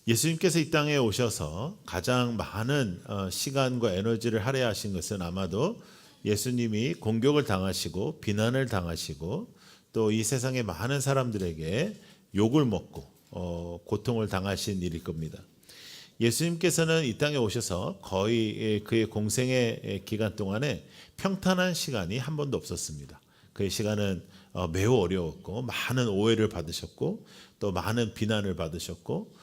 예수님께서 이 땅에 오셔서 가장 많은 시간과 에너지를 할애하신 것은 아마도 예수님이 공격을 당하시고 비난을 당하시고 또 이 세상의 많은 사람들에게 욕을 먹고 고통을 당하신 일일 겁니다. 예수님께서는 이 땅에 오셔서 거의 그의 공생의 기간 동안에 평탄한 시간이 한 번도 없었습니다. 그의 시간은 매우 어려웠고 많은 오해를 받으셨고 또 많은 비난을 받으셨고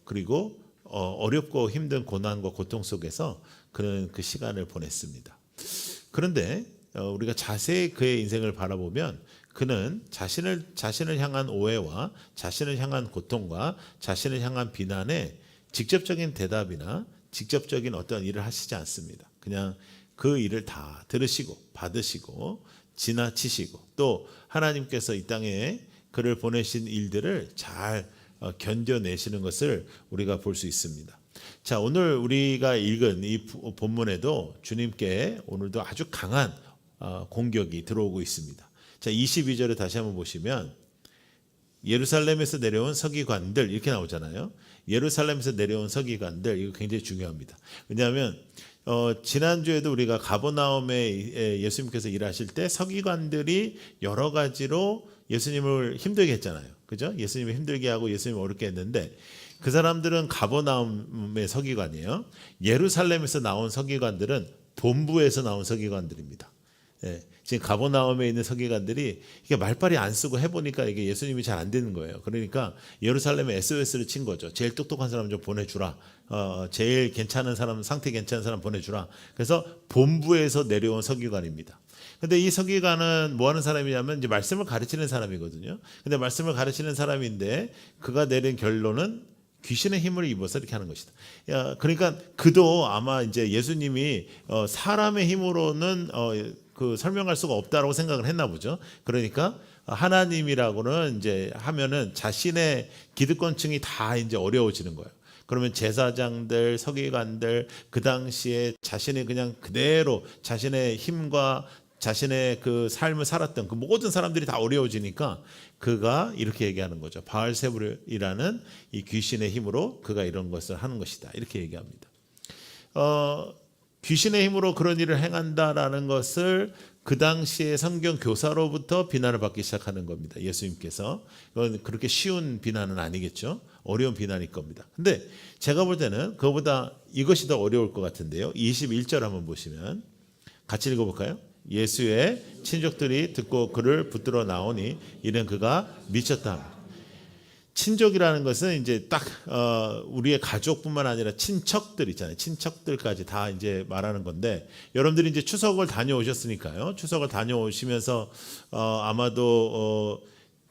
그리고 어렵고 힘든 고난과 고통 속에서 그는 그 시간을 보냈습니다. 그런데 우리가 자세히 그의 인생을 바라보면 그는 자신을 향한 오해와 자신을 향한 고통과 자신을 향한 비난에 직접적인 대답이나 직접적인 어떤 일을 하시지 않습니다. 그냥 그 일을 다 들으시고 받으시고 지나치시고 또 하나님께서 이 땅에 그를 보내신 일들을 잘 견뎌내시는 것을 우리가 볼 수 있습니다. 자, 오늘 우리가 읽은 이 본문에도 주님께 오늘도 아주 강한 공격이 들어오고 있습니다. 자, 22절을 다시 한번 보시면 예루살렘에서 내려온 서기관들 이렇게 나오잖아요. 예루살렘에서 내려온 서기관들, 이거 굉장히 중요합니다. 왜냐하면 지난주에도 우리가 가버나움에 예수님께서 일하실 때 서기관들이 여러 가지로 예수님을 힘들게 했잖아요. 그죠? 예수님을 힘들게 하고 예수님을 어렵게 했는데 그 사람들은 가버나움의 서기관이에요. 예루살렘에서 나온 서기관들은 본부에서 나온 서기관들입니다. 예, 지금 가버나움에 있는 서기관들이 이게 말빨이 안 쓰고 해보니까 이게 예수님이 잘 안 되는 거예요. 그러니까 예루살렘에 SOS를 친 거죠. 제일 똑똑한 사람 좀 보내주라. 제일 괜찮은 사람, 상태 괜찮은 사람 보내주라. 그래서 본부에서 내려온 서기관입니다. 근데 이 서기관은 뭐 하는 사람이냐면 이제 말씀을 가르치는 사람이거든요. 근데 말씀을 가르치는 사람인데 그가 내린 결론은 귀신의 힘을 입어서 이렇게 하는 것이다. 그러니까 그도 아마 이제 예수님이 사람의 힘으로는 그 설명할 수가 없다라고 생각을 했나 보죠. 그러니까 하나님이라고는 이제 하면은 자신의 기득권층이 다 이제 어려워지는 거예요. 그러면 제사장들, 서기관들 그 당시에 자신이 그냥 그대로 자신의 힘과 자신의 그 삶을 살았던 그 모든 사람들이 다 어려워지니까 그가 이렇게 얘기하는 거죠. 바알세불이라는 이 귀신의 힘으로 그가 이런 것을 하는 것이다. 이렇게 얘기합니다. 귀신의 힘으로 그런 일을 행한다라는 것을 그 당시에 성경 교사로부터 비난을 받기 시작하는 겁니다. 예수님께서. 그건 그렇게 쉬운 비난은 아니겠죠. 어려운 비난일 겁니다. 근데 제가 볼 때는 그거보다 이것이 더 어려울 것 같은데요. 21절 한번 보시면 같이 읽어볼까요? 예수의 친족들이 듣고 그를 붙들어 나오니 이는 그가 미쳤다. 친족이라는 것은 이제 딱 우리의 가족뿐만 아니라 친척들 있잖아요. 친척들까지 다 이제 말하는 건데 여러분들이 이제 추석을 다녀오셨으니까요. 추석을 다녀오시면서 아마도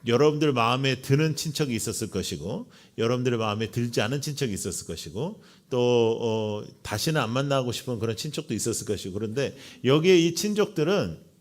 여러분들 마음에 드는 친척이 있었을 것이고 여러분들의 마음에 들지 않은 친척이 있었을 것이고 또 다시는 안 만나고 싶은 그런 친척도 있었을 것이고 그런데 여기에 이 친족들은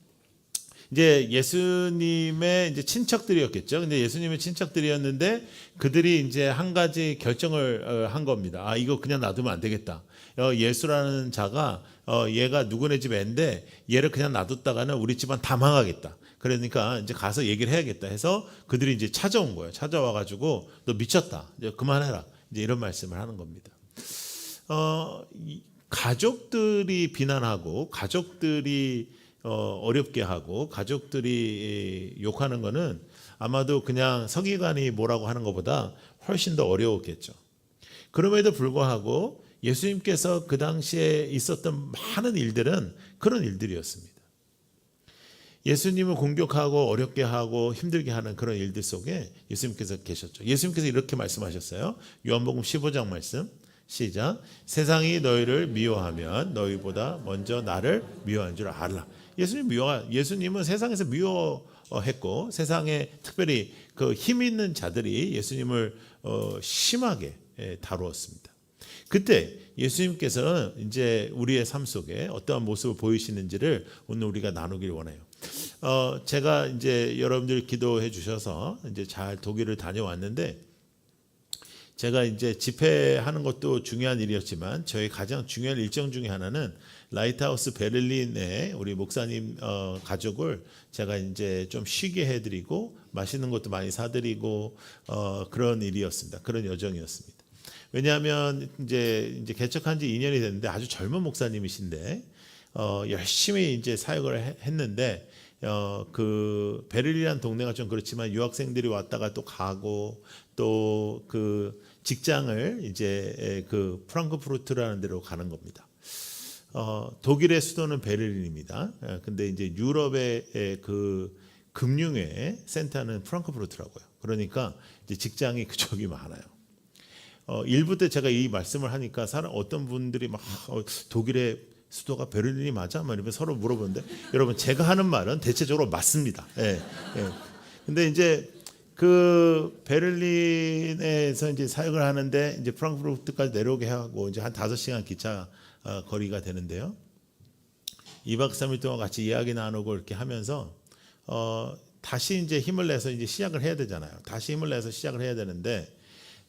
이제 예수님의 이제 친척들이었겠죠. 근데 예수님의 친척들이었는데 그들이 이제 한 가지 결정을 한 겁니다. 아, 이거 그냥 놔두면 안 되겠다. 예수라는 자가 얘가 누구네 집 애인데 얘를 그냥 놔뒀다가는 우리 집안 다 망하겠다. 그러니까 이제 가서 얘기를 해야겠다 해서 그들이 이제 찾아온 거예요. 찾아와 가지고 너 미쳤다. 이제 그만해라. 이제 이런 말씀을 하는 겁니다. 가족들이 비난하고 가족들이 어렵게 하고 가족들이 욕하는 거는 아마도 그냥 서기관이 뭐라고 하는 것보다 훨씬 더 어려웠겠죠. 그럼에도 불구하고 예수님께서 그 당시에 있었던 많은 일들은 그런 일들이었습니다. 예수님을 공격하고 어렵게 하고 힘들게 하는 그런 일들 속에 예수님께서 계셨죠. 예수님께서 이렇게 말씀하셨어요. 요한복음 15장 말씀 시작. 세상이 너희를 미워하면 너희보다 먼저 나를 미워한 줄 알라. 예수님은 세상에서 미워했고 세상에 특별히 그 힘 있는 자들이 예수님을 심하게 다루었습니다. 그때 예수님께서는 이제 우리의 삶 속에 어떠한 모습을 보이시는지를 오늘 우리가 나누길 원해요. 제가 이제 여러분들 기도해 주셔서 이제 잘 독일을 다녀왔는데 제가 이제 집회하는 것도 중요한 일이었지만 저희 가장 중요한 일정 중에 하나는 라이트하우스 베를린의 우리 목사님 가족을 제가 이제 좀 쉬게 해드리고 맛있는 것도 많이 사드리고 그런 일이었습니다. 그런 여정이었습니다. 왜냐하면 이제 개척한 지 2년이 됐는데 아주 젊은 목사님이신데 열심히 이제 사역을 했는데 그 베를린이라는 동네가 좀 그렇지만 유학생들이 왔다가 또 가고 또 그 직장을 이제 그 프랑크푸르트라는 데로 가는 겁니다. 독일의 수도는 베를린입니다. 근데 이제 유럽의 그 금융의 센터는 프랑크푸르트라고요. 그러니까 이제 직장이 그쪽이 많아요. 일부 때 제가 이 말씀을 하니까 어떤 분들이 막 독일의 수도가 베를린이 맞아? 막 이러면 서로 물어보는데 여러분 제가 하는 말은 대체적으로 맞습니다. 예, 예. 근데 이제 그 베를린에서 이제 사역을 하는데 이제 프랑크푸르트까지 내려오게 하고 이제 한 5시간 기차 거리가 되는데요. 2박 3일 동안 같이 이야기 나누고 이렇게 하면서 다시 이제 힘을 내서 이제 시작을 해야 되잖아요. 다시 힘을 내서 시작을 해야 되는데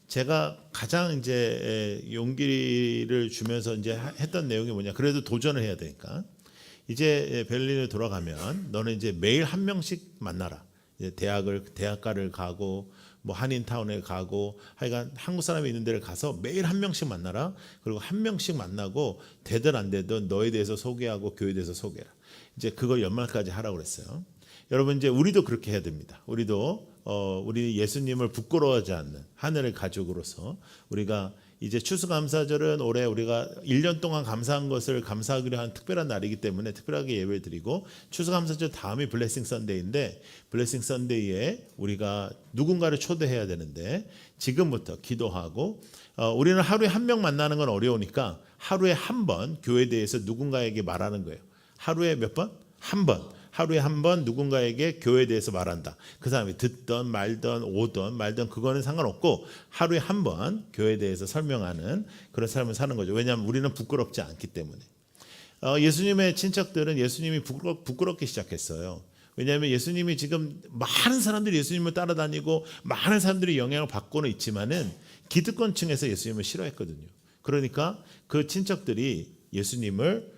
제가 가장 이제 용기를 주면서 이제 했던 내용이 뭐냐? 그래도 도전을 해야 되니까 이제 베를린에 돌아가면 너는 이제 매일 한 명씩 만나라. 이제 대학가를 가고 뭐 한인타운에 가고 하여간 한국 사람이 있는 데를 가서 매일 한 명씩 만나라. 그리고 한 명씩 만나고 되든 안 되든 너에 대해서 소개하고 교회에 대해서 소개해라. 이제 그걸 연말까지 하라고 그랬어요. 여러분 이제 우리도 그렇게 해야 됩니다. 우리도 우리 예수님을 부끄러워하지 않는 하늘의 가족으로서 우리가 이제 추수감사절은 올해 우리가 1년 동안 감사한 것을 감사하기로 한 특별한 날이기 때문에 특별하게 예배를 드리고 추수감사절 다음이 블레싱 선데이인데 블레싱 선데이에 우리가 누군가를 초대해야 되는데 지금부터 기도하고 우리는 하루에 한 명 만나는 건 어려우니까 하루에 한 번 교회에 대해서 누군가에게 말하는 거예요. 하루에 몇 번? 한 번. 하루에 한 번 누군가에게 교회에 대해서 말한다. 그 사람이 듣던 말던 오던 말던 그거는 상관없고 하루에 한 번 교회에 대해서 설명하는 그런 삶을 사는 거죠. 왜냐하면 우리는 부끄럽지 않기 때문에. 예수님의 친척들은 예수님이 부끄럽게 시작했어요. 왜냐하면 예수님이 지금 많은 사람들이 예수님을 따라다니고 많은 사람들이 영향을 받고는 있지만은 기득권층에서 예수님을 싫어했거든요. 그러니까 그 친척들이 예수님을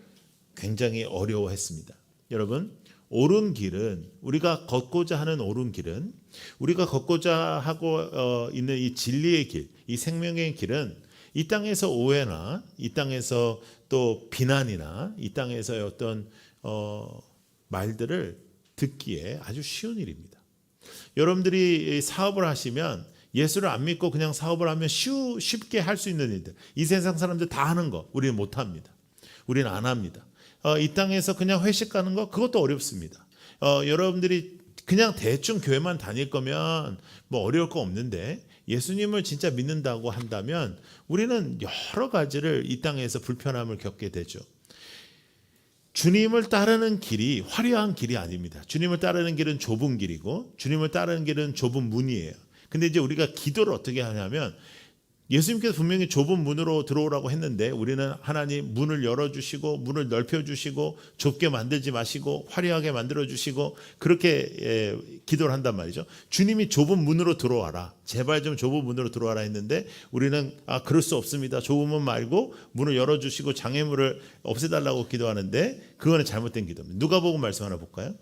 굉장히 어려워했습니다. 여러분 옳은 길은 우리가 걷고자 하는 옳은 길은 우리가 걷고자 하고 있는 이 진리의 길, 이 생명의 길은 이 땅에서 오해나 이 땅에서 또 비난이나 이 땅에서의 어떤 말들을 듣기에 아주 쉬운 일입니다. 여러분들이 사업을 하시면 예수를 안 믿고 그냥 사업을 하면 쉽게 할 수 있는 일들, 이 세상 사람들 다 하는 거 우리는 못 합니다. 우리는 안 합니다. 이 땅에서 그냥 회식 가는 거 그것도 어렵습니다. 여러분들이 그냥 대충 교회만 다닐 거면 뭐 어려울 거 없는데 예수님을 진짜 믿는다고 한다면 우리는 여러 가지를 이 땅에서 불편함을 겪게 되죠. 주님을 따르는 길이 화려한 길이 아닙니다. 주님을 따르는 길은 좁은 길이고 주님을 따르는 길은 좁은 문이에요. 근데 이제 우리가 기도를 어떻게 하냐면 예수님께서 분명히 좁은 문으로 들어오라고 했는데 우리는 하나님 문을 열어주시고 문을 넓혀주시고 좁게 만들지 마시고 화려하게 만들어주시고 그렇게 기도를 한단 말이죠. 주님이 좁은 문으로 들어와라. 제발 좀 좁은 문으로 들어와라 했는데 우리는 그럴 수 없습니다. 좁은 문 말고 문을 열어주시고 장애물을 없애달라고 기도하는데 그거는 잘못된 기도입니다. 누가복음 말씀 하나 볼까요?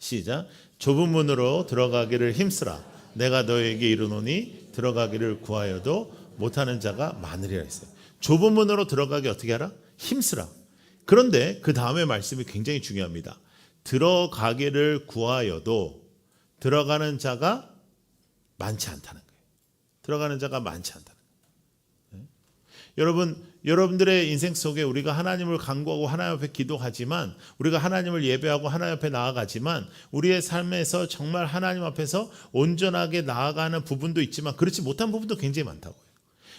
시작. 좁은 문으로 들어가기를 힘쓰라. 내가 너에게 이르노니 들어가기를 구하여도 못하는 자가 많으리라 했어요. 좁은 문으로 들어가기 어떻게 하라? 힘쓰라. 그런데 그 다음에 말씀이 굉장히 중요합니다. 들어가기를 구하여도 들어가는 자가 많지 않다는 거예요. 들어가는 자가 많지 않다는 거예요. 여러분들의 인생 속에 우리가 하나님을 간구하고 하나님 앞에 기도하지만 우리가 하나님을 예배하고 하나님 앞에 나아가지만 우리의 삶에서 정말 하나님 앞에서 온전하게 나아가는 부분도 있지만 그렇지 못한 부분도 굉장히 많다고요.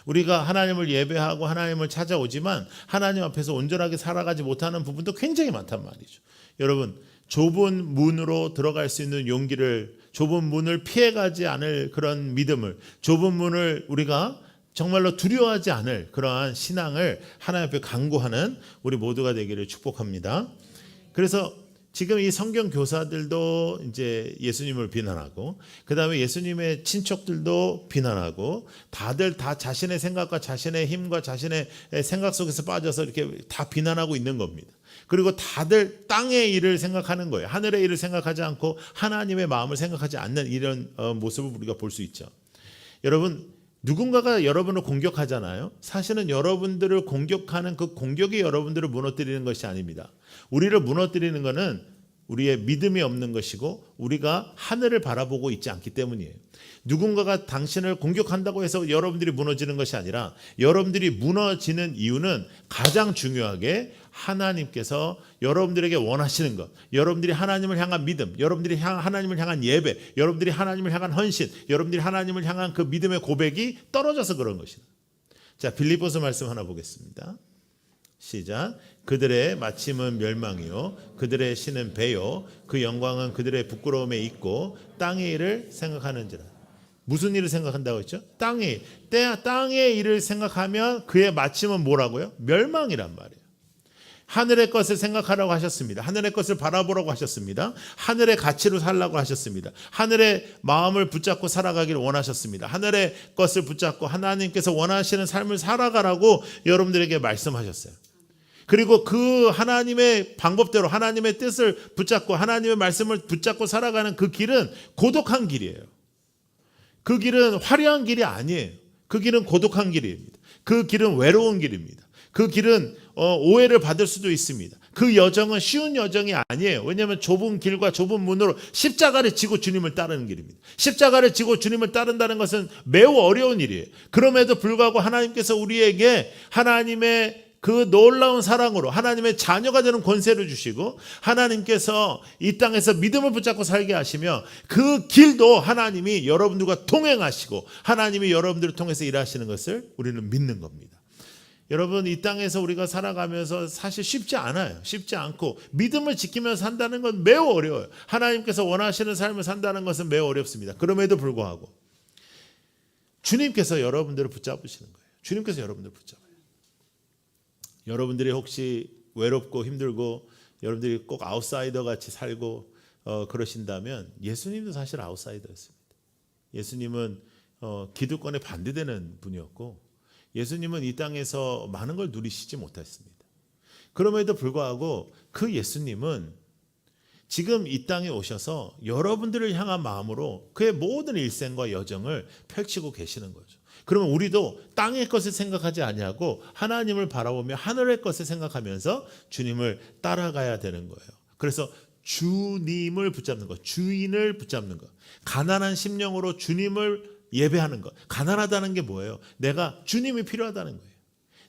우리가 하나님을 예배하고 하나님을 찾아오지만 하나님 앞에서 온전하게 살아가지 못하는 부분도 굉장히 많단 말이죠. 여러분 좁은 문으로 들어갈 수 있는 용기를 좁은 문을 피해가지 않을 그런 믿음을 좁은 문을 우리가 정말로 두려워하지 않을 그러한 신앙을 하나님 앞에 간구하는 우리 모두가 되기를 축복합니다. 그래서 지금 이 성경 교사들도 이제 예수님을 비난하고 그다음에 예수님의 친척들도 비난하고 다들 다 자신의 생각과 자신의 힘과 자신의 생각 속에서 빠져서 이렇게 다 비난하고 있는 겁니다. 그리고 다들 땅의 일을 생각하는 거예요. 하늘의 일을 생각하지 않고 하나님의 마음을 생각하지 않는 이런 모습을 우리가 볼 수 있죠. 여러분 누군가가 여러분을 공격하잖아요. 사실은 여러분들을 공격하는 그 공격이 여러분들을 무너뜨리는 것이 아닙니다. 우리를 무너뜨리는 것은 우리의 믿음이 없는 것이고 우리가 하늘을 바라보고 있지 않기 때문이에요. 누군가가 당신을 공격한다고 해서 여러분들이 무너지는 것이 아니라 여러분들이 무너지는 이유는 가장 중요하게 하나님께서 여러분들에게 원하시는 것, 여러분들이 하나님을 향한 믿음, 여러분들이 하나님을 향한 예배, 여러분들이 하나님을 향한 헌신, 여러분들이 하나님을 향한 그 믿음의 고백이 떨어져서 그런 것이다. 자, 빌립보서 말씀 하나 보겠습니다. 시작. 그들의 마침은 멸망이요 그들의 신은 배요 그 영광은 그들의 부끄러움에 있고 땅의 일을 생각하는지라. 무슨 일을 생각한다고 했죠? 땅의 일을 생각하면 그의 마침은 뭐라고요? 멸망이란 말이에요. 하늘의 것을 생각하라고 하셨습니다. 하늘의 것을 바라보라고 하셨습니다. 하늘의 가치로 살라고 하셨습니다. 하늘의 마음을 붙잡고 살아가기를 원하셨습니다. 하늘의 것을 붙잡고 하나님께서 원하시는 삶을 살아가라고 여러분들에게 말씀하셨어요. 그리고 그 하나님의 방법대로 하나님의 뜻을 붙잡고 하나님의 말씀을 붙잡고 살아가는 그 길은 고독한 길이에요. 그 길은 화려한 길이 아니에요. 그 길은 고독한 길입니다. 그 길은 외로운 길입니다. 그 길은 오해를 받을 수도 있습니다. 그 여정은 쉬운 여정이 아니에요. 왜냐하면 좁은 길과 좁은 문으로 십자가를 지고 주님을 따르는 길입니다. 십자가를 지고 주님을 따른다는 것은 매우 어려운 일이에요. 그럼에도 불구하고 하나님께서 우리에게 하나님의 그 놀라운 사랑으로 하나님의 자녀가 되는 권세를 주시고 하나님께서 이 땅에서 믿음을 붙잡고 살게 하시며 그 길도 하나님이 여러분들과 동행하시고 하나님이 여러분들을 통해서 일하시는 것을 우리는 믿는 겁니다. 여러분, 이 땅에서 우리가 살아가면서 사실 쉽지 않아요. 쉽지 않고 믿음을 지키면서 산다는 건 매우 어려워요. 하나님께서 원하시는 삶을 산다는 것은 매우 어렵습니다. 그럼에도 불구하고 주님께서 여러분들을 붙잡으시는 거예요. 주님께서 여러분들을 붙잡아요. 여러분들이 혹시 외롭고 힘들고 여러분들이 꼭 아웃사이더 같이 살고 그러신다면 예수님도 사실 아웃사이더였습니다. 예수님은 기득권에 반대되는 분이었고 예수님은 이 땅에서 많은 걸 누리시지 못했습니다. 그럼에도 불구하고 그 예수님은 지금 이 땅에 오셔서 여러분들을 향한 마음으로 그의 모든 일생과 여정을 펼치고 계시는 거죠. 그러면 우리도 땅의 것을 생각하지 아니하고 하나님을 바라보며 하늘의 것을 생각하면서 주님을 따라가야 되는 거예요. 그래서 주님을 붙잡는 것, 주인을 붙잡는 것, 가난한 심령으로 주님을 예배하는 것. 가난하다는 게 뭐예요? 내가 주님이 필요하다는 거예요.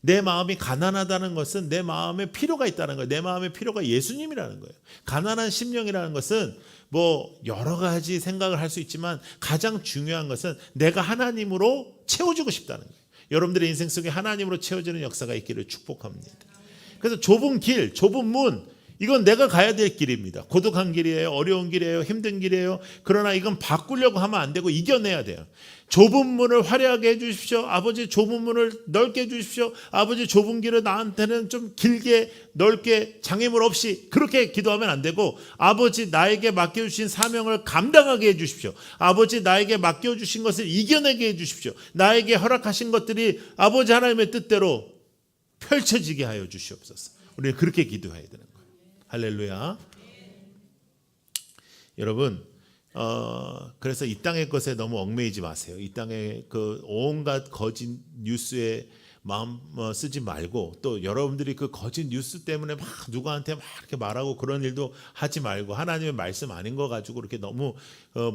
내 마음이 가난하다는 것은 내 마음에 필요가 있다는 거예요. 내 마음의 필요가 예수님이라는 거예요. 가난한 심령이라는 것은 뭐 여러 가지 생각을 할 수 있지만 가장 중요한 것은 내가 하나님으로 채워주고 싶다는 거예요. 여러분들의 인생 속에 하나님으로 채워지는 역사가 있기를 축복합니다. 그래서 좁은 길, 좁은 문, 이건 내가 가야 될 길입니다. 고독한 길이에요. 어려운 길이에요. 힘든 길이에요. 그러나 이건 바꾸려고 하면 안 되고 이겨내야 돼요. 좁은 문을 화려하게 해주십시오. 아버지, 좁은 문을 넓게 해주십시오. 아버지, 좁은 길을 나한테는 좀 길게 넓게 장애물 없이 그렇게 기도하면 안 되고 아버지, 나에게 맡겨주신 사명을 감당하게 해주십시오. 아버지, 나에게 맡겨주신 것을 이겨내게 해주십시오. 나에게 허락하신 것들이 아버지 하나님의 뜻대로 펼쳐지게 하여 주시옵소서. 우리는 그렇게 기도해야 되는 거예요. 할렐루야. 여러분, 그래서 이 땅의 것에 너무 얽매이지 마세요. 이 땅의 그 온갖 거짓 뉴스에 마음 쓰지 말고 또 여러분들이 그 거짓 뉴스 때문에 막 누구한테 막 이렇게 말하고 그런 일도 하지 말고 하나님의 말씀 아닌 거 가지고 이렇게 너무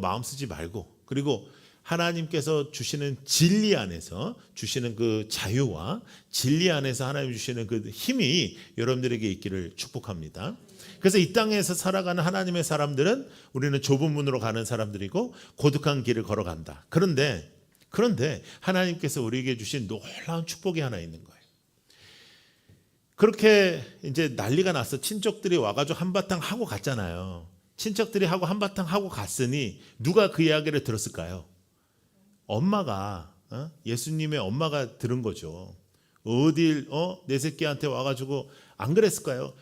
마음 쓰지 말고 그리고 하나님께서 주시는 진리 안에서 주시는 그 자유와 진리 안에서 하나님 주시는 그 힘이 여러분들에게 있기를 축복합니다. 그래서 이 땅에서 살아가는 하나님의 사람들은 우리는 좁은 문으로 가는 사람들이고 고독한 길을 걸어간다. 그런데 하나님께서 우리에게 주신 놀라운 축복이 하나 있는 거예요. 그렇게 이제 난리가 났어. 친척들이 와가지고 한바탕 하고 갔잖아요. 친척들이 하고 한바탕 하고 갔으니 누가 그 이야기를 들었을까요? 엄마가 예수님의 엄마가 들은 거죠. 어딜 내 새끼한테 와가지고 안 그랬을까요?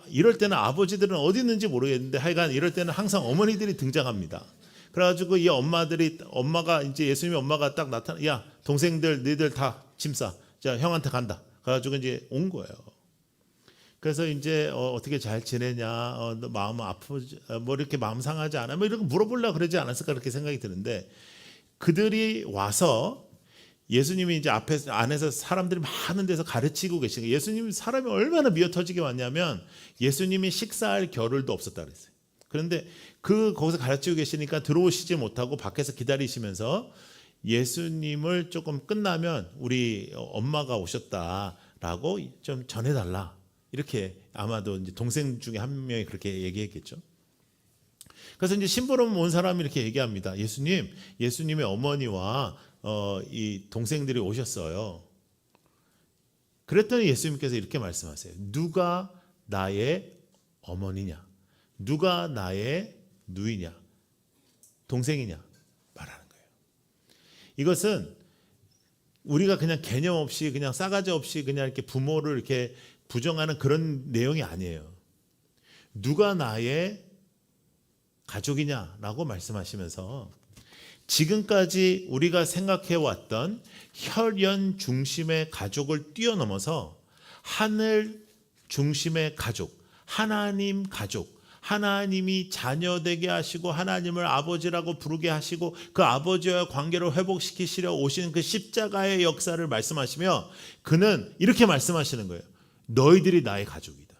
이럴 때는 아버지들은 어디 있는지 모르겠는데 하여간 이럴 때는 항상 어머니들이 등장합니다. 그래가지고 이 엄마가 이제 예수님의 엄마가 딱 나타나, 야 동생들 너희들 다 짐 싸, 자 형한테 간다. 그래가지고 이제 온 거예요. 그래서 이제 어떻게 잘 지내냐, 너 마음 아프지, 뭐 이렇게 마음 상하지 않아, 뭐 이런 거 물어보려고 그러지 않았을까 그렇게 생각이 드는데 그들이 와서 예수님이 이제 안에서 사람들이 많은 데서 가르치고 계신 거예요. 예수님이 사람이 얼마나 미어터지게 왔냐면 예수님이 식사할 겨를도 없었다 그랬어요. 그런데 거기서 가르치고 계시니까 들어오시지 못하고 밖에서 기다리시면서 예수님을 조금 끝나면 우리 엄마가 오셨다라고 좀 전해달라. 이렇게 아마도 이제 동생 중에 한 명이 그렇게 얘기했겠죠. 그래서 이제 심부름 온 사람이 이렇게 얘기합니다. 예수님의 어머니와 이 동생들이 오셨어요. 그랬더니 예수님께서 이렇게 말씀하세요. 누가 나의 어머니냐? 누가 나의 누이냐? 동생이냐? 말하는 거예요. 이것은 우리가 그냥 개념 없이 그냥 싸가지 없이 그냥 이렇게 부모를 이렇게 부정하는 그런 내용이 아니에요. 누가 나의 가족이냐라고 말씀하시면서 지금까지 우리가 생각해왔던 혈연 중심의 가족을 뛰어넘어서 하늘 중심의 가족, 하나님 가족, 하나님이 자녀 되게 하시고 하나님을 아버지라고 부르게 하시고 그 아버지와의 관계를 회복시키시려 오신 그 십자가의 역사를 말씀하시며 그는 이렇게 말씀하시는 거예요. 너희들이 나의 가족이다.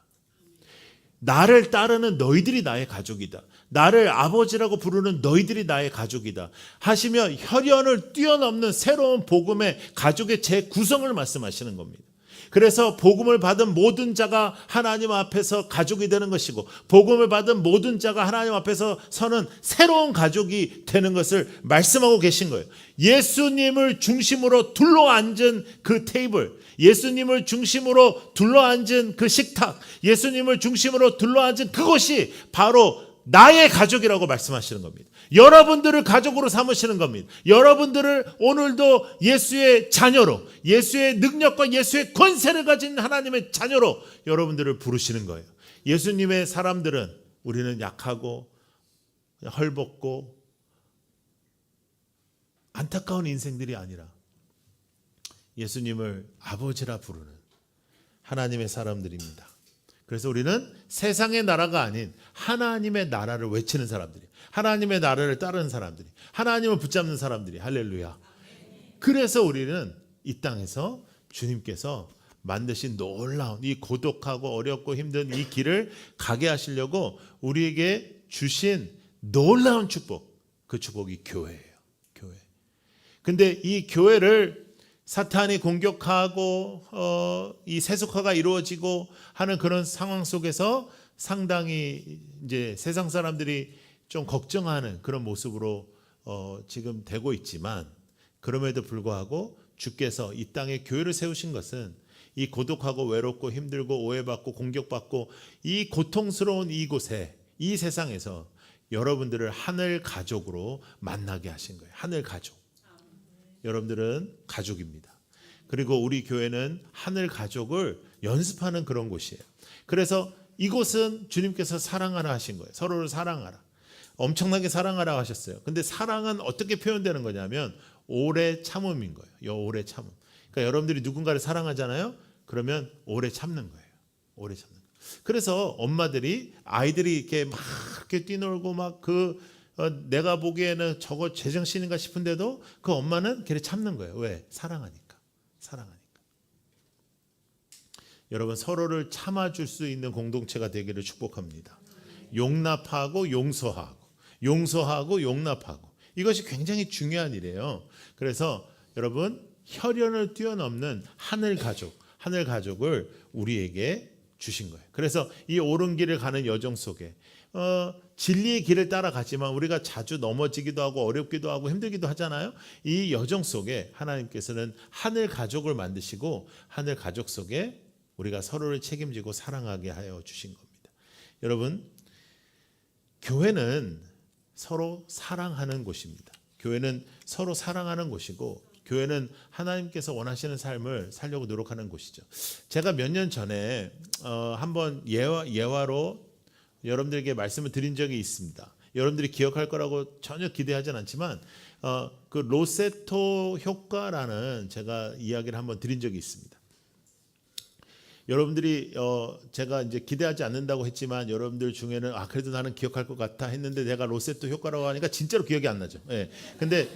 나를 따르는 너희들이 나의 가족이다. 나를 아버지라고 부르는 너희들이 나의 가족이다. 하시며 혈연을 뛰어넘는 새로운 복음의 가족의 재구성을 말씀하시는 겁니다. 그래서 복음을 받은 모든 자가 하나님 앞에서 가족이 되는 것이고 복음을 받은 모든 자가 하나님 앞에서 서는 새로운 가족이 되는 것을 말씀하고 계신 거예요. 예수님을 중심으로 둘러앉은 그 테이블, 예수님을 중심으로 둘러앉은 그 식탁, 예수님을 중심으로 둘러앉은 그것이 바로 나의 가족이라고 말씀하시는 겁니다. 여러분들을 가족으로 삼으시는 겁니다. 여러분들을 오늘도 예수의 자녀로, 예수의 능력과 예수의 권세를 가진 하나님의 자녀로 여러분들을 부르시는 거예요. 예수님의 사람들은 우리는 약하고 헐벗고 안타까운 인생들이 아니라 예수님을 아버지라 부르는 하나님의 사람들입니다. 그래서 우리는 세상의 나라가 아닌 하나님의 나라를 외치는 사람들이, 하나님의 나라를 따르는 사람들이, 하나님을 붙잡는 사람들이, 할렐루야. 그래서 우리는 이 땅에서 주님께서 만드신 놀라운 이 고독하고 어렵고 힘든 이 길을 가게 하시려고 우리에게 주신 놀라운 축복, 그 축복이 교회예요. 교회. 근데 이 교회를 사탄이 공격하고 이 세속화가 이루어지고 하는 그런 상황 속에서 상당히 이제 세상 사람들이 좀 걱정하는 그런 모습으로 지금 되고 있지만 그럼에도 불구하고 주께서 이 땅에 교회를 세우신 것은 이 고독하고 외롭고 힘들고 오해받고 공격받고 이 고통스러운 이곳에 이 세상에서 여러분들을 하늘 가족으로 만나게 하신 거예요. 하늘 가족. 여러분들은 가족입니다. 그리고 우리 교회는 하늘 가족을 연습하는 그런 곳이에요. 그래서 이곳은 주님께서 사랑하라 하신 거예요. 서로를 사랑하라. 엄청나게 사랑하라 하셨어요. 근데 사랑은 어떻게 표현되는 거냐면 오래 참음인 거예요. 오래 참음. 그러니까 여러분들이 누군가를 사랑하잖아요. 그러면 오래 참는 거예요. 오래 참는 거예요. 그래서 엄마들이 아이들이 이렇게 막 이렇게 뛰놀고 막 내가 보기에는 저거 제정신인가 싶은데도 그 엄마는 걔를 참는 거예요. 왜? 사랑하니까. 사랑하니까. 여러분 서로를 참아줄 수 있는 공동체가 되기를 축복합니다. 용납하고 용서하고 용서하고 용납하고 이것이 굉장히 중요한 일이에요. 그래서 여러분 혈연을 뛰어넘는 하늘 가족을 우리에게 주신 거예요. 그래서 이 옳은 길을 가는 여정 속에 진리의 길을 따라가지만 우리가 자주 넘어지기도 하고 어렵기도 하고 힘들기도 하잖아요. 이 여정 속에 하나님께서는 하늘 가족을 만드시고 하늘 가족 속에 우리가 서로를 책임지고 사랑하게 하여 주신 겁니다. 여러분 교회는 서로 사랑하는 곳입니다. 교회는 서로 사랑하는 곳이고 교회는 하나님께서 원하시는 삶을 살려고 노력하는 곳이죠. 제가 몇 년 전에 한번 예화로 여러분들에게 말씀을 드린 적이 있습니다. 여러분들이 기억할 거라고 전혀 기대하진 않지만 그 로세토 효과라는 제가 이야기를 한번 드린 적이 있습니다. 여러분들이 제가 이제 기대하지 않는다고 했지만 여러분들 중에는 그래도 나는 기억할 것 같아 했는데 내가 로세토 효과라고 하니까 진짜로 기억이 안 나죠. 예. 근데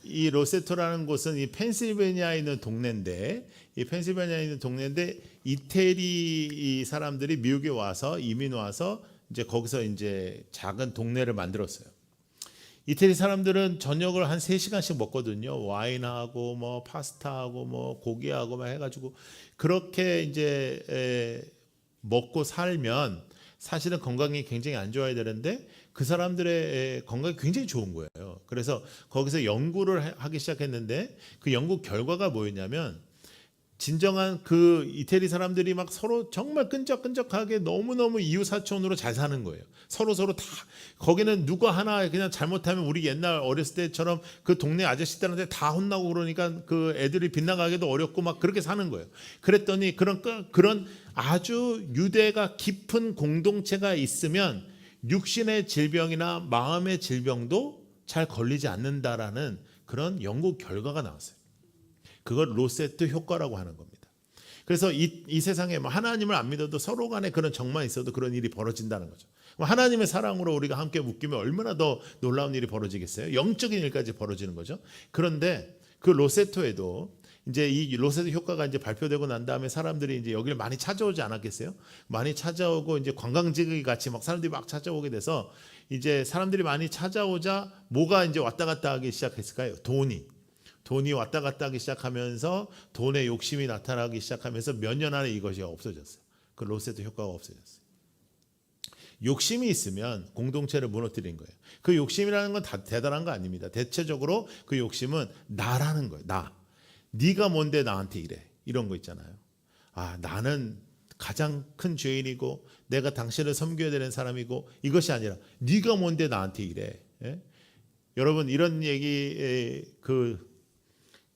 이 로세토라는 곳은 이 펜실베니아에 있는 동네인데, 이 펜실베니아에 있는 동네인데 이태리 사람들이 미국에 와서 이민 와서 이제 거기서 이제 작은 동네를 만들었어요. 이태리 사람들은 저녁을 한 3시간씩 먹거든요. 와인하고 뭐 파스타하고 뭐 고기하고 막 해가지고 그렇게 이제 먹고 살면 사실은 건강이 굉장히 안 좋아야 되는데 그 사람들의 건강이 굉장히 좋은 거예요. 그래서 거기서 연구를 하기 시작했는데 그 연구 결과가 뭐였냐면 진정한 그 이태리 사람들이 막 서로 정말 끈적끈적하게 너무너무 이웃사촌으로 잘 사는 거예요. 서로 다 거기는 누가 하나 그냥 잘못하면 우리 옛날 어렸을 때처럼 그 동네 아저씨들한테 다 혼나고 그러니까 그 애들이 빗나가기도 어렵고 막 그렇게 사는 거예요. 그랬더니 그런 아주 유대가 깊은 공동체가 있으면 육신의 질병이나 마음의 질병도 잘 걸리지 않는다라는 그런 연구 결과가 나왔어요. 그걸 로세트 효과라고 하는 겁니다. 그래서 이 세상에 하나님을 안 믿어도 서로 간에 그런 정만 있어도 그런 일이 벌어진다는 거죠. 하나님의 사랑으로 우리가 함께 묶이면 얼마나 더 놀라운 일이 벌어지겠어요? 영적인 일까지 벌어지는 거죠. 그런데 그 로세토에도 이제 이 로세토 효과가 이제 발표되고 난 다음에 사람들이 이제 여기를 많이 찾아오지 않았겠어요? 많이 찾아오고 이제 관광지 같이 막 사람들이 막 찾아오게 돼서 이제 사람들이 많이 찾아오자 뭐가 이제 왔다 갔다 하기 시작했을까요? 돈이 왔다 갔다 하기 시작하면서 돈의 욕심이 나타나기 시작하면서 몇 년 안에 이것이 없어졌어요. 그 로세토 효과가 없어졌어요. 욕심이 있으면 공동체를 무너뜨린 거예요. 그 욕심이라는 건 다 대단한 거 아닙니다. 대체적으로 그 욕심은 나라는 거예요. 네가 뭔데 나한테 이래. 이런 거 있잖아요. 나는 가장 큰 죄인이고 내가 당신을 섬겨야 되는 사람이고 이것이 아니라 네가 뭔데 나한테 이래. 예? 여러분 이런 얘기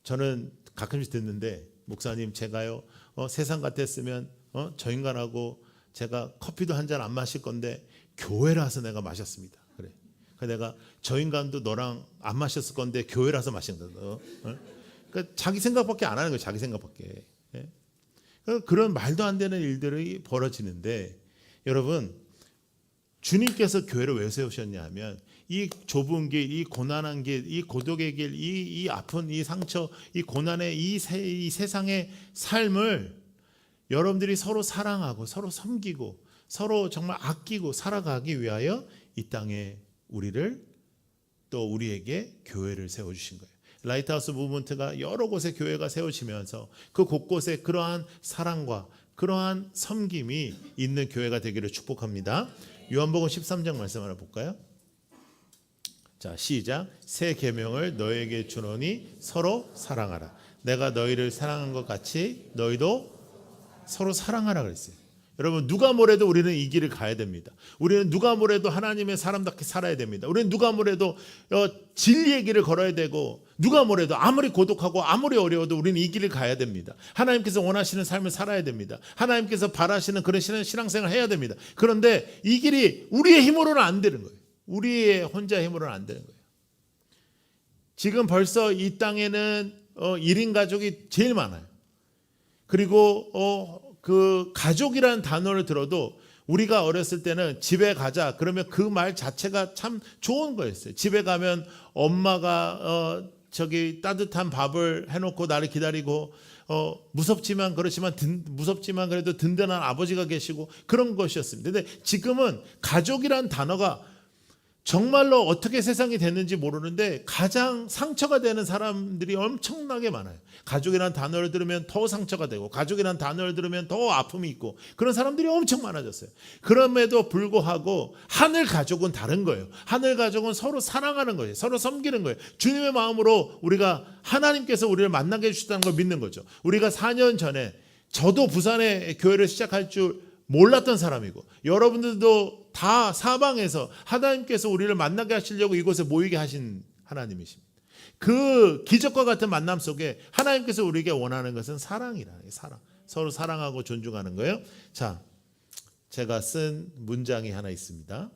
저는 가끔씩 듣는데 목사님 제가요 세상 같았으면 저 인간하고 제가 커피도 한 잔 안 마실 건데 교회라서 내가 마셨습니다. 그래. 내가 저 인간도 너랑 안 마셨을 건데 교회라서 마신다. 그러니까 자기 생각밖에 안 하는 거예요. 자기 생각밖에. 예? 그런 말도 안 되는 일들이 벌어지는데 여러분 주님께서 교회를 왜 세우셨냐 하면 이 좁은 길, 이 고난한 길, 이 고독의 길, 이 아픈 이 상처, 이 고난의 이 세상의 삶을 여러분들이 서로 사랑하고 서로 섬기고 서로 정말 아끼고 살아가기 위하여 이 땅에 우리를 또 우리에게 교회를 세워주신 거예요. 라이트하우스 무브먼트가 여러 곳에 교회가 세워지면서 그 곳곳에 그러한 사랑과 그러한 섬김이 있는 교회가 되기를 축복합니다. 요한복음 13장 말씀 하나 볼까요? 자, 시작. 새 계명을 너에게 주노니 서로 사랑하라. 내가 너희를 사랑한 것 같이 너희도 서로 사랑하라 그랬어요. 여러분 누가 뭐래도 우리는 이 길을 가야 됩니다. 우리는 누가 뭐래도 하나님의 사람답게 살아야 됩니다. 우리는 누가 뭐래도 진리의 길을 걸어야 되고 누가 뭐래도 아무리 고독하고 아무리 어려워도 우리는 이 길을 가야 됩니다. 하나님께서 원하시는 삶을 살아야 됩니다. 하나님께서 바라시는 그런 신앙생활을 해야 됩니다. 그런데 이 길이 우리의 힘으로는 안 되는 거예요. 우리의 혼자 힘으로는 안 되는 거예요. 지금 벌써 이 땅에는 1인 가족이 제일 많아요. 그리고 그 가족이라는 단어를 들어도 우리가 어렸을 때는 집에 가자 그러면 그 말 자체가 참 좋은 거였어요. 집에 가면 엄마가 따뜻한 밥을 해놓고 나를 기다리고 무섭지만 그래도 든든한 아버지가 계시고 그런 것이었습니다. 근데 지금은 가족이란 단어가 정말로 어떻게 세상이 됐는지 모르는데 가장 상처가 되는 사람들이 엄청나게 많아요. 가족이라는 단어를 들으면 더 상처가 되고 가족이라는 단어를 들으면 더 아픔이 있고 그런 사람들이 엄청 많아졌어요. 그럼에도 불구하고 하늘 가족은 다른 거예요. 하늘 가족은 서로 사랑하는 거예요. 서로 섬기는 거예요. 주님의 마음으로 우리가 하나님께서 우리를 만나게 해주셨다는 걸 믿는 거죠. 우리가 4년 전에 저도 부산에 교회를 시작할 줄 몰랐던 사람이고 여러분들도 다 사방에서 하나님께서 우리를 만나게 하시려고 이곳에 모이게 하신 하나님이십니다. 그 기적과 같은 만남 속에 하나님께서 우리에게 원하는 것은 사랑이라는 거예요. 사랑. 서로 사랑하고 존중하는 거예요. 자, 제가 쓴 문장이 하나 있습니다.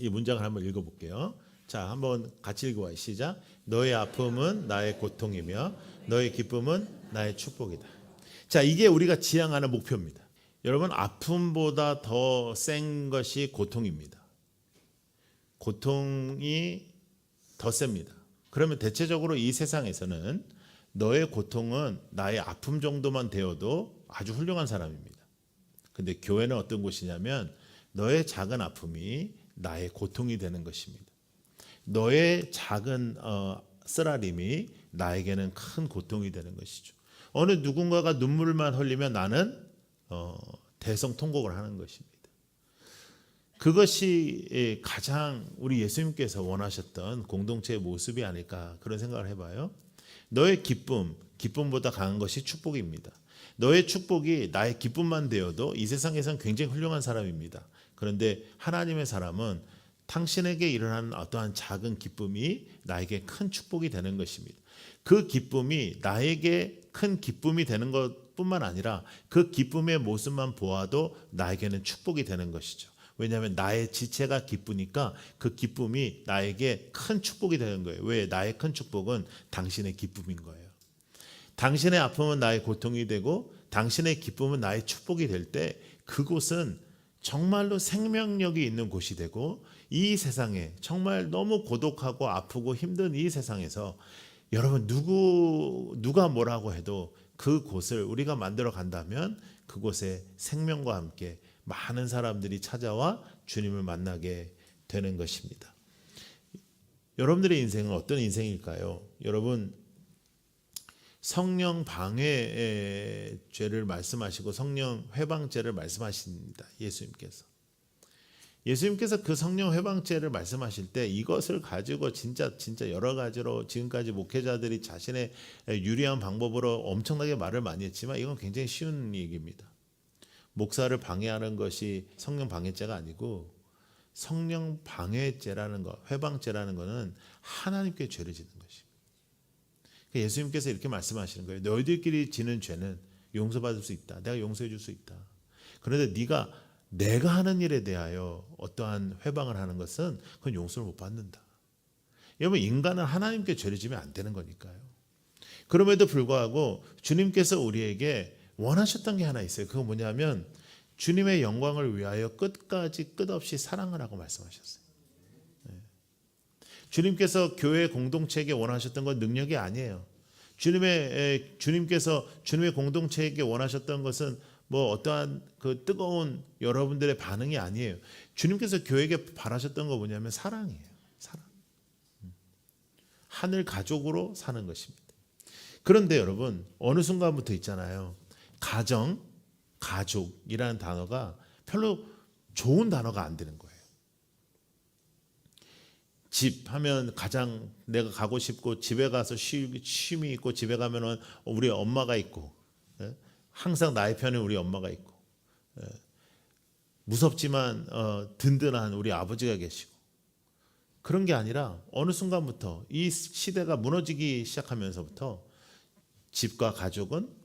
이 문장을 한번 읽어볼게요. 자, 한번 같이 읽어봐요. 시작. 너의 아픔은 나의 고통이며 너의 기쁨은 나의 축복이다. 자, 이게 우리가 지향하는 목표입니다. 여러분 아픔보다 더 센 것이 고통입니다. 고통이 더 셉니다. 그러면 대체적으로 이 세상에서는 너의 고통은 나의 아픔 정도만 되어도 아주 훌륭한 사람입니다. 근데 교회는 어떤 곳이냐면 너의 작은 아픔이 나의 고통이 되는 것입니다. 너의 작은 쓰라림이 나에게는 큰 고통이 되는 것이죠. 어느 누군가가 눈물만 흘리면 나는 대성통곡을 하는 것입니다. 그것이 가장 우리 예수님께서 원하셨던 공동체의 모습이 아닐까 그런 생각을 해봐요. 너의 기쁨보다 강한 것이 축복입니다. 너의 축복이 나의 기쁨만 되어도 이 세상에선 굉장히 훌륭한 사람입니다. 그런데 하나님의 사람은 당신에게 일어나는 어떠한 작은 기쁨이 나에게 큰 축복이 되는 것입니다. 그 기쁨이 나에게 큰 기쁨이 되는 것뿐만 아니라 그 기쁨의 모습만 보아도 나에게는 축복이 되는 것이죠. 왜냐하면 나의 지체가 기쁘니까 그 기쁨이 나에게 큰 축복이 되는 거예요. 왜? 나의 큰 축복은 당신의 기쁨인 거예요. 당신의 아픔은 나의 고통이 되고 당신의 기쁨은 나의 축복이 될 때 그곳은 정말로 생명력이 있는 곳이 되고 이 세상에 정말 너무 고독하고 아프고 힘든 이 세상에서 여러분 누가 뭐라고 해도 그곳을 우리가 만들어 간다면 그곳에 생명과 함께 많은 사람들이 찾아와 주님을 만나게 되는 것입니다. 여러분들의 인생은 어떤 인생일까요? 여러분 성령 방해의 죄를 말씀하시고 성령 회방죄를 말씀하십니다. 예수님께서 그 성령 회방죄를 말씀하실 때 이것을 가지고 진짜 여러 가지로 지금까지 목회자들이 자신의 유리한 방법으로 엄청나게 말을 많이 했지만 이건 굉장히 쉬운 얘기입니다. 목사를 방해하는 것이 성령 방해죄가 아니고 성령 방해죄라는 것, 회방죄라는 것은 하나님께 죄를 짓는 것입니다. 예수님께서 이렇게 말씀하시는 거예요. 너희들끼리 지는 죄는 용서받을 수 있다. 내가 용서해 줄 수 있다. 그런데 내가 하는 일에 대하여 어떠한 회방을 하는 것은 그건 용서를 못 받는다. 여러분 인간은 하나님께 죄를 지면 안 되는 거니까요. 그럼에도 불구하고 주님께서 우리에게 원하셨던 게 하나 있어요. 그건 뭐냐면 주님의 영광을 위하여 끝없이 사랑을 하고 말씀하셨어요. 주님께서 교회 공동체에게 원하셨던 건 능력이 아니에요. 주님께서 주님의 공동체에게 원하셨던 것은 뭐 어떠한 그 뜨거운 여러분들의 반응이 아니에요. 주님께서 교회에게 바라셨던 거 뭐냐면 사랑이에요. 사랑. 하늘 가족으로 사는 것입니다. 그런데 여러분 어느 순간부터 있잖아요. 가족이라는 단어가 별로 좋은 단어가 안 되는 거예요. 집 하면 가장 내가 가고 싶고 집에 가서 쉼이 있고 집에 가면은 우리 엄마가 있고 항상 나의 편에 우리 엄마가 있고 무섭지만 든든한 우리 아버지가 계시고 그런 게 아니라 어느 순간부터 이 시대가 무너지기 시작하면서부터 집과 가족은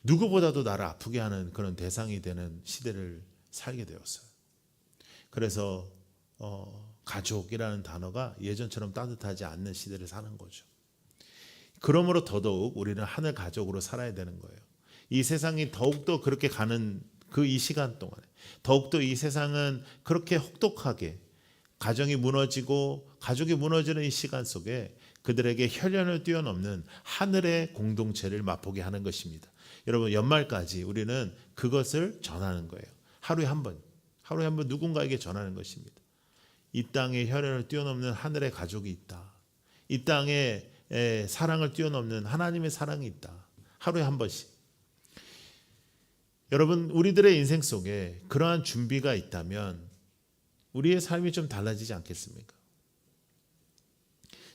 누구보다도 나를 아프게 하는 그런 대상이 되는 시대를 살게 되었어요. 그래서 가족이라는 단어가 예전처럼 따뜻하지 않는 시대를 사는 거죠. 그러므로 더더욱 우리는 하늘 가족으로 살아야 되는 거예요. 이 세상이 더욱더 그렇게 가는 이 시간 동안에 더욱더 이 세상은 그렇게 혹독하게 가정이 무너지고 가족이 무너지는 이 시간 속에 그들에게 혈연을 뛰어넘는 하늘의 공동체를 맛보게 하는 것입니다. 여러분 연말까지 우리는 그것을 전하는 거예요. 하루에 한 번 누군가에게 전하는 것입니다. 이 땅에 혈연을 뛰어넘는 하늘의 가족이 있다. 이 땅에 사랑을 뛰어넘는 하나님의 사랑이 있다. 하루에 한 번씩. 여러분 우리들의 인생 속에 그러한 준비가 있다면 우리의 삶이 좀 달라지지 않겠습니까?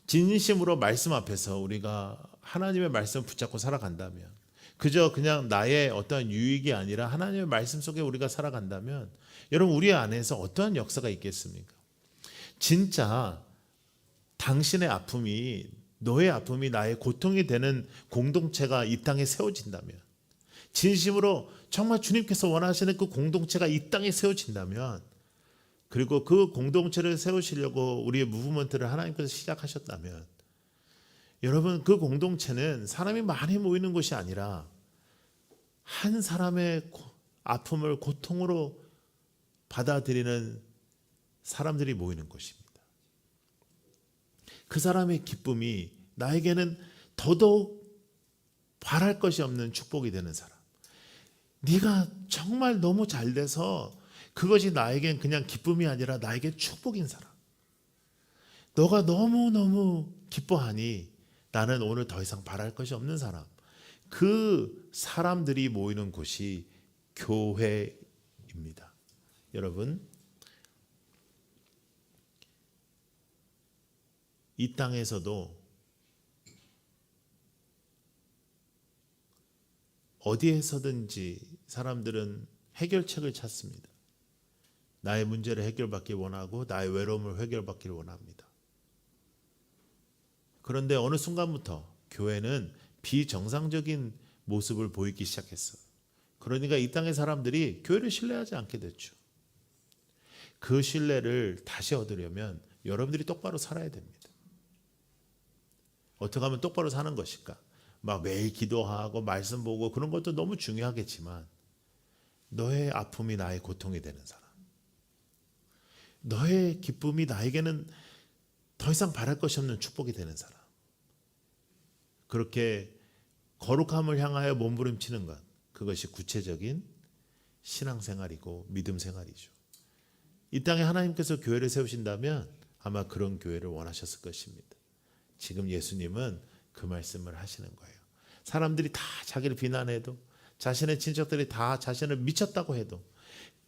진심으로 말씀 앞에서 우리가 하나님의 말씀을 붙잡고 살아간다면 그저 그냥 나의 어떤 유익이 아니라 하나님의 말씀 속에 우리가 살아간다면 여러분 우리 안에서 어떠한 역사가 있겠습니까? 진짜 당신의 아픔이 너의 아픔이 나의 고통이 되는 공동체가 이 땅에 세워진다면 진심으로 정말 주님께서 원하시는 그 공동체가 이 땅에 세워진다면 그리고 그 공동체를 세우시려고 우리의 무브먼트를 하나님께서 시작하셨다면 여러분 그 공동체는 사람이 많이 모이는 곳이 아니라 한 사람의 아픔을 고통으로 받아들이는 사람들이 모이는 곳입니다. 그 사람의 기쁨이 나에게는 더더욱 바랄 것이 없는 축복이 되는 사람. 네가 정말 너무 잘 돼서 그것이 나에겐 그냥 기쁨이 아니라 나에게 축복인 사람. 너가 너무너무 기뻐하니 나는 오늘 더 이상 바랄 것이 없는 사람. 그 사람들이 모이는 곳이 교회입니다. 여러분, 이 땅에서도 어디에서든지 사람들은 해결책을 찾습니다. 나의 문제를 해결받길 원하고 나의 외로움을 해결받길 원합니다. 그런데 어느 순간부터 교회는 비정상적인 모습을 보이기 시작했어요. 그러니까 이 땅의 사람들이 교회를 신뢰하지 않게 됐죠. 그 신뢰를 다시 얻으려면 여러분들이 똑바로 살아야 됩니다. 어떻게 하면 똑바로 사는 것일까? 막 매일 기도하고 말씀 보고 그런 것도 너무 중요하겠지만 너의 아픔이 나의 고통이 되는 사람, 너의 기쁨이 나에게는 더 이상 바랄 것이 없는 축복이 되는 사람, 그렇게 거룩함을 향하여 몸부림치는 것, 그것이 구체적인 신앙생활이고 믿음 생활이죠. 이 땅에 하나님께서 교회를 세우신다면 아마 그런 교회를 원하셨을 것입니다. 지금 예수님은 그 말씀을 하시는 거예요. 사람들이 다 자기를 비난해도, 자신의 친척들이 다 자신을 미쳤다고 해도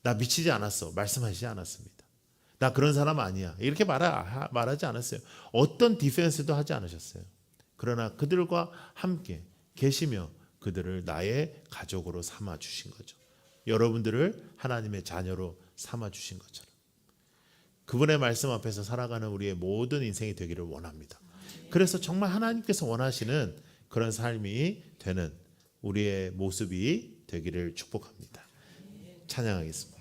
나 미치지 않았어 말씀하시지 않았습니다. 나 그런 사람 아니야 이렇게 말하지 않았어요. 어떤 디펜스도 하지 않으셨어요. 그러나 그들과 함께 계시며 그들을 나의 가족으로 삼아 주신 거죠. 여러분들을 하나님의 자녀로 삼아 주신 것처럼 그분의 말씀 앞에서 살아가는 우리의 모든 인생이 되기를 원합니다. 그래서 정말 하나님께서 원하시는 그런 삶이 되는 우리의 모습이 되기를 축복합니다. 찬양하겠습니다.